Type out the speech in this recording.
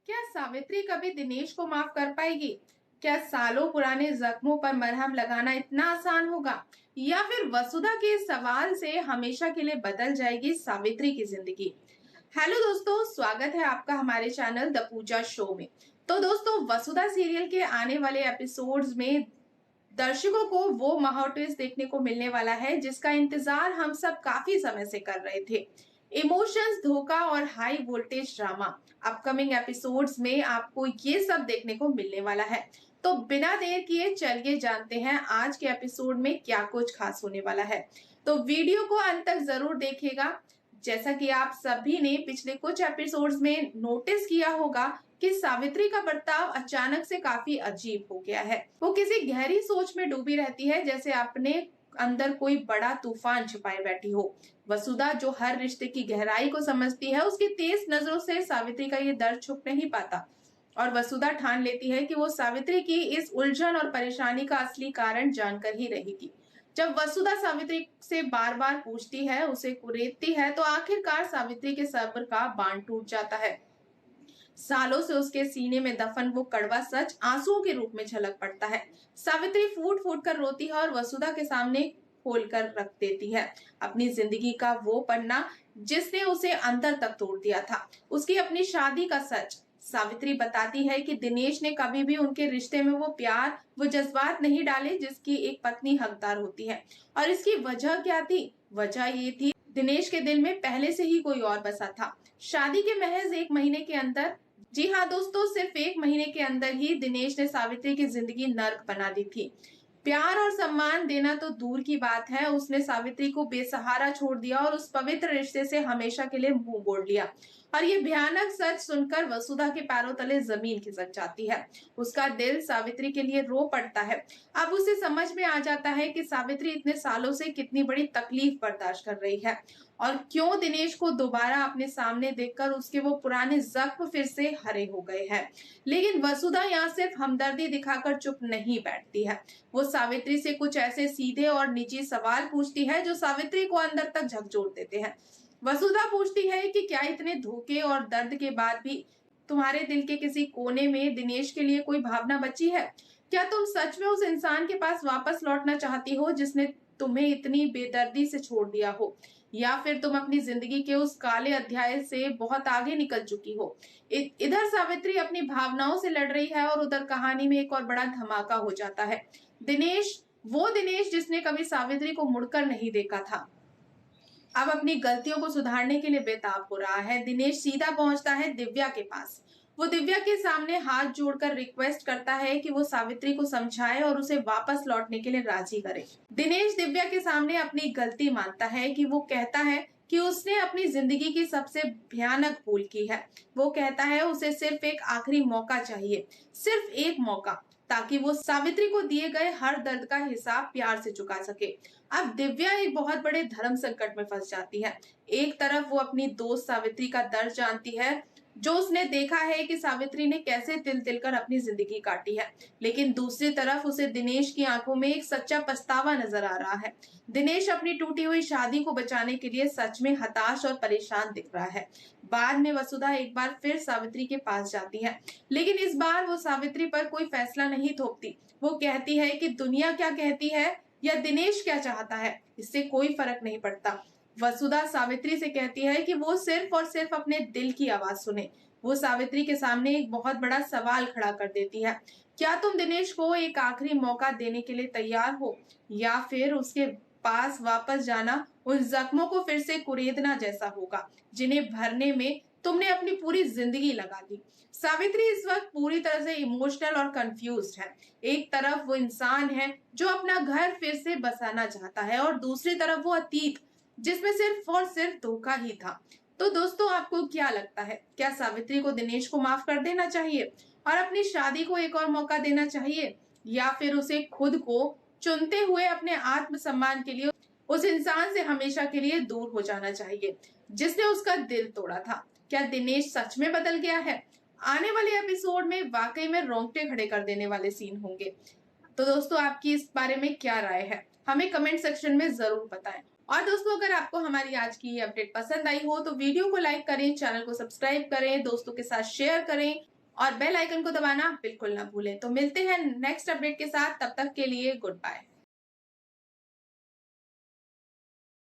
क्या सावित्री कभी दिनेश को माफ कर पाएगी? क्या सालों पुराने जख्मों पर मरहम लगाना इतना आसान होगा, या फिर वसुधा के सवाल से हमेशा के लिए बदल जाएगी सावित्री की जिंदगी? हेलो दोस्तों, स्वागत है आपका हमारे चैनल द पूजा शो में। तो दोस्तों, वसुधा सीरियल के आने वाले एपिसोड्स में दर्शकों को वो माहौल ट्विस्ट देखने को मिलने वाला है जिसका इंतजार हम सब काफी समय से कर रहे थे। इमोशंस, धोखा और high voltage drama. Upcoming episodes में आपको ये सब देखने को मिलने वाला है। तो बिना देर किए चलिए जानते हैं आज के एपिसोड में क्या कुछ खास होने वाला है। तो वीडियो को अंत तक जरूर देखिएगा। जैसा कि आप सभी ने पिछले कुछ एपिसोड्स में नोटिस किया होगा कि सावित्री का बर्ताव अचानक से काफी अजीब हो गया है। वो किसी गहरी सोच में डूबी रहती है, जैसे अपने अंदर कोई बड़ा तूफान छिपाए बैठी हो। वसुधा, जो हर रिश्ते की गहराई को समझती है, उसकी तेज नजरों से सावित्री का ये दर्द छुप नहीं पाता और वसुधा ठान लेती है कि वो सावित्री की इस उलझन और परेशानी का असली कारण जानकर ही रहेगी। जब वसुधा सावित्री से बार बार पूछती है, उसे कुरेदती है, तो आखिरकार सावित्री के सब्र का बांध टूट जाता है। सालों से उसके सीने में दफन वो कड़वा सच आंसुओं के रूप में झलक पड़ता है। सावित्री फूट फूट कर रोती है और वसुधा के सामने खोल कर रख देती है अपनी जिंदगी का वो पन्ना जिसने उसे अंदर तक तोड़ दिया था, उसकी अपनी शादी का सच। सावित्री बताती है कि दिनेश ने कभी भी उनके रिश्ते में वो प्यार, वो जज्बात नहीं डाले जिसकी एक पत्नी हकदार होती है। और इसकी वजह क्या थी? वजह ये थी, दिनेश के दिल में पहले से ही कोई और बसा था। शादी के महज एक महीने के अंदर, जी हाँ दोस्तों, सिर्फ एक महीने के अंदर ही दिनेश ने सावित्री की जिंदगी नर्क बना दी थी। प्यार और सम्मान देना तो दूर की बात है, उसने सावित्री को बेसहारा छोड़ दिया और उस पवित्र रिश्ते से हमेशा के लिए मुंह मोड़ लिया। और ये भयानक सच सुनकर वसुधा के पैरों तले जमीन खिसक जाती है। उसका दिल सावित्री के लिए रो पड़ता है। अब उसे समझ में आ जाता है कि सावित्री इतने सालों से कितनी बड़ी तकलीफ बर्दाश्त कर रही है और क्यों दिनेश को दोबारा अपने सामने देखकर उसके वो पुराने जख्म फिर से हरे हो गए हैं। लेकिन वसुधा यहाँ सिर्फ हमदर्दी दिखाकर चुप नहीं बैठती है। वो सावित्री से कुछ ऐसे सीधे और निजी सवाल पूछती है जो सावित्री को अंदर तक झकझोर देते हैं। वसुधा पूछती है कि क्या इतने धोखे और दर्द के बाद भी तुम्हारे दिल के किसी कोने में दिनेश के लिए कोई भावना बची है? क्या तुम सच में उस इंसान के पास वापस लौटना चाहती हो जिसने तुम्हें इतनी बेदर्दी से छोड़ दिया हो, या फिर तुम अपनी जिंदगी के उस काले अध्याय से बहुत आगे निकल चुकी हो? इधर सावित्री अपनी भावनाओं से लड़ रही है और उधर कहानी में एक और बड़ा धमाका हो जाता है। दिनेश, वो दिनेश जिसने कभी सावित्री को मुड़कर नहीं देखा था, अब अपनी गलतियों को सुधारने के लिए बेताब हो रहा है। दिनेश सीधा पहुंचता है दिव्या के पास। वो दिव्या के सामने हाथ जोड़कर रिक्वेस्ट करता है कि वो सावित्री को समझाए और उसे वापस लौटने के लिए राजी करे। दिनेश दिव्या के सामने अपनी गलती मानता है कि वो कहता है कि उसने अपनी जिंदगी की सबसे भयानक भूल की है। वो कहता है उसे सिर्फ एक आखिरी मौका चाहिए, सिर्फ एक मौका, ताकि वो सावित्री को दिए गए हर दर्द का हिसाब प्यार से चुका सके। अब दिव्या एक बहुत बड़े धर्म संकट में फंस जाती है। एक तरफ वो अपनी दोस्त सावित्री का दर्द जानती है, जो उसने देखा है कि सावित्री ने कैसे तिल तिल कर अपनी जिंदगी काटी है, लेकिन दूसरी तरफ उसे दिनेश की आंखों में एक सच्चा पछतावा नजर आ रहा है। दिनेश अपनी टूटी हुई शादी को बचाने के लिए सच में हताश और परेशान दिख रहा है। बाद में वसुधा एक बार फिर सावित्री के पास जाती है, लेकिन इस बार वो सावित्री पर कोई फैसला नहीं थोपती। वो कहती है कि दुनिया क्या कहती है या दिनेश क्या चाहता है, इससे कोई फर्क नहीं पड़ता। वसुधा सावित्री से कहती है कि वो सिर्फ और सिर्फ अपने दिल की आवाज सुने। वो सावित्री के सामने एक बहुत बड़ा सवाल खड़ा कर देती है, क्या तुम दिनेश को एक आखिरी मौका देने के लिए तैयार हो, या फिर उसके पास वापस जाना उन जख्मों को फिर से कुरेदना जैसा होगा जिन्हें भरने में तुमने अपनी पूरी जिंदगी लगा दी? सावित्री इस वक्त पूरी तरह से इमोशनल और कंफ्यूज्ड है। एक तरफ वो इंसान है जो अपना घर फिर से बसाना चाहता है और दूसरी तरफ वो अतीत जिसमें सिर्फ और सिर्फ धोखा ही था। तो दोस्तों, आपको क्या लगता है? क्या सावित्री को दिनेश को माफ कर देना चाहिए और अपनी शादी को एक और मौका देना चाहिए, या फिर उसे खुद को चुनते हुए अपने आत्मसम्मान के लिए उस इंसान से हमेशा के लिए दूर हो जाना चाहिए जिसने उसका दिल तोड़ा था? क्या दिनेश सच में बदल गया है? आने वाले एपिसोड में वाकई में रोंगटे खड़े कर देने वाले सीन होंगे। तो दोस्तों, आपकी इस बारे में क्या राय है? हमें कमेंट सेक्शन में जरूर बताएं। और दोस्तों, अगर आपको हमारी आज की ये अपडेट पसंद आई हो तो वीडियो को लाइक करें, चैनल को सब्सक्राइब करें, दोस्तों के साथ शेयर करें और बेल आइकन को दबाना बिल्कुल ना भूलें। तो मिलते हैं नेक्स्ट अपडेट के साथ, तब तक के लिए गुड बाय।